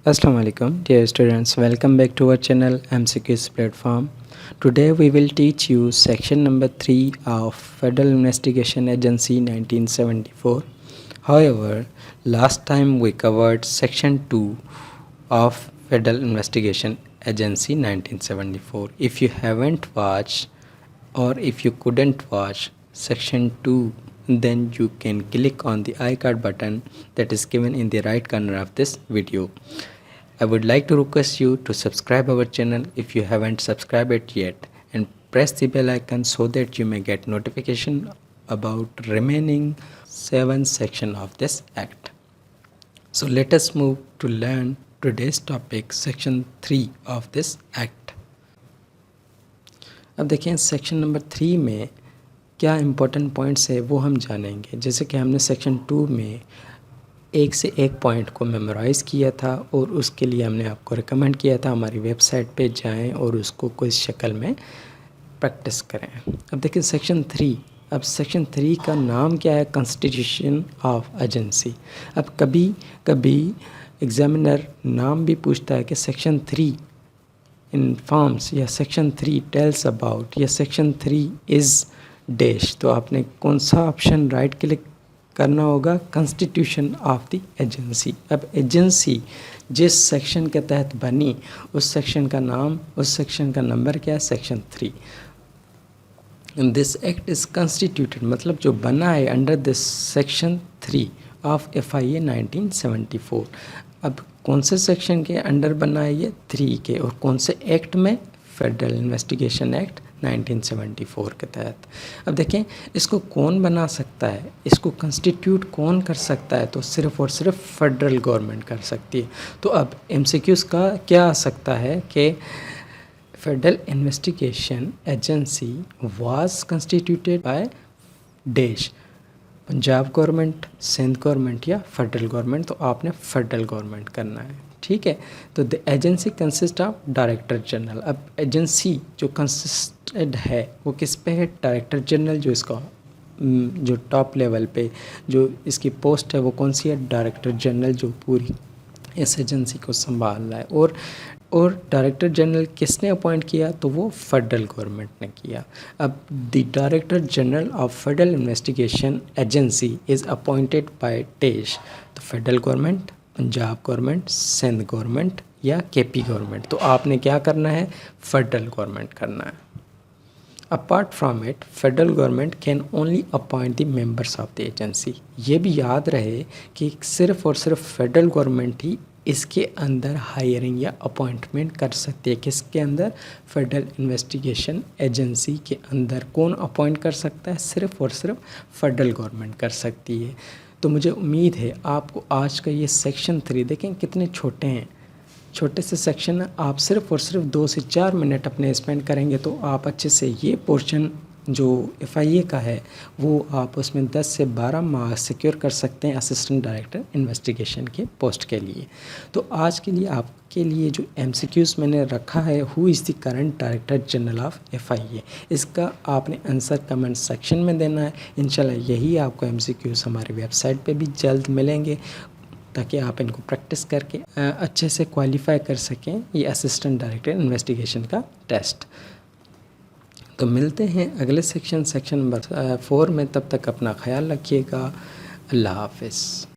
Assalamu alaikum, dear students. Welcome back to our channel MCQs platform. Today we will teach you section number 3 of Federal Investigation Agency 1974. However, last time we covered section 2 of Federal Investigation Agency 1974. If you haven't watched or if you couldn't watch section 2, then you can click on the iCard button that is given in the right corner of this video. I would like to request you to subscribe our channel if you haven't subscribed it yet, and press the bell icon so that you may get notification about remaining 7 section of this act. So let us move to learn today's topic, section 3 of this act. अब देखें section number 3 में क्या important points है वो हम जानेंगे। जैसे कि हमने सेक्शन 2 में एक से एक पॉइंट को मेमोराइज़ किया था और उसके लिए हमने आपको रिकमेंड किया था हमारी वेबसाइट पे जाएं और उसको कोई शक्ल में प्रैक्टिस करें। अब देखिए सेक्शन 3, अब सेक्शन 3 का नाम क्या है, कॉन्स्टिट्यूशन ऑफ एजेंसी। अब कभी कभी एग्जामिनर नाम भी पूछता है कि सेक्शन 3 इन्फॉर्म्स या सेक्शन 3 टेल्स अबाउट या सेक्शन 3 इज़ डैश, तो आपने कौन सा ऑप्शन राइट क्लिक करना होगा, कॉन्स्टिट्यूशन ऑफ द एजेंसी। अब एजेंसी जिस सेक्शन के तहत बनी उस सेक्शन का नाम, उस सेक्शन का नंबर क्या है, section 3। This act is constituted मतलब जो बना है under this section 3 of FIA 1974। अब कौन से सेक्शन के अंडर बना है ये, 3 के, और कौन से एक्ट में, फेडरल इन्वेस्टिगेशन एक्ट 1974 के तहत। अब देखें इसको कौन बना सकता है, इसको कंस्टिट्यूट कौन कर सकता है, तो सिर्फ़ और सिर्फ फेडरल गवर्नमेंट कर सकती है। तो अब MCQs का क्या आ सकता है कि federal investigation agency was constituted by dash, Punjab government, Sindh government या फेडरल गवर्नमेंट, तो आपने फेडरल गवर्नमेंट करना है, ठीक है। तो the agency consist of director general. अब एजेंसी जो कंसिस्टेड है वो किस पे है, डायरेक्टर जनरल, जो इसका जो टॉप लेवल पे जो इसकी पोस्ट है वो कौन सी है, डायरेक्टर जनरल, जो पूरी इस एजेंसी को संभाल रहा है। और डायरेक्टर जनरल किसने अपॉइंट किया, तो वो फेडरल गवर्नमेंट ने किया। अब the director general of federal investigation agency is appointed by dash, तो federal government, Punjab government, Sindh government या KP गवर्नमेंट, तो आपने क्या करना है, फेडरल गवर्नमेंट करना है। Apart from it federal government can only appoint the members of the agency. ये भी याद रहे कि सिर्फ और सिर्फ फेडरल गवर्नमेंट ही इसके अंदर हायरिंग या अपॉइंटमेंट कर सकती है। किसके अंदर, फेडरल इन्वेस्टिगेशन एजेंसी के अंदर कौन अपॉइंट कर सकता है, सिर्फ और सिर्फ फेडरल गवर्नमेंट कर सकती है। तो मुझे उम्मीद है आपको आज का ये सेक्शन 3 देखें कितने छोटे हैं, छोटे से सेक्शन, आप सिर्फ और सिर्फ 2 से 4 मिनट अपने स्पेंड करेंगे तो आप अच्छे से ये पोर्शन जो FIA का है वो आप उसमें 10 से 12 मार्क्स सिक्योर कर सकते हैं असिस्टेंट डायरेक्टर इन्वेस्टिगेशन के पोस्ट के लिए। तो आज के लिए आपके लिए जो MCQs मैंने रखा है, who is the current director general of FIA, इसका आपने आंसर कमेंट सेक्शन में देना है। इंशाल्लाह यही आपको MCQs हमारी वेबसाइट पे भी जल्द मिलेंगे ताकि आप इनको प्रैक्टिस करके अच्छे से क्वालिफाई कर सकें ये असिस्टेंट डायरेक्टर इन्वेस्टिगेशन का टेस्ट। तो मिलते हैं अगले सेक्शन नंबर 4 में, तब तक अपना ख्याल रखिएगा। अल्लाह हाफ़िज़।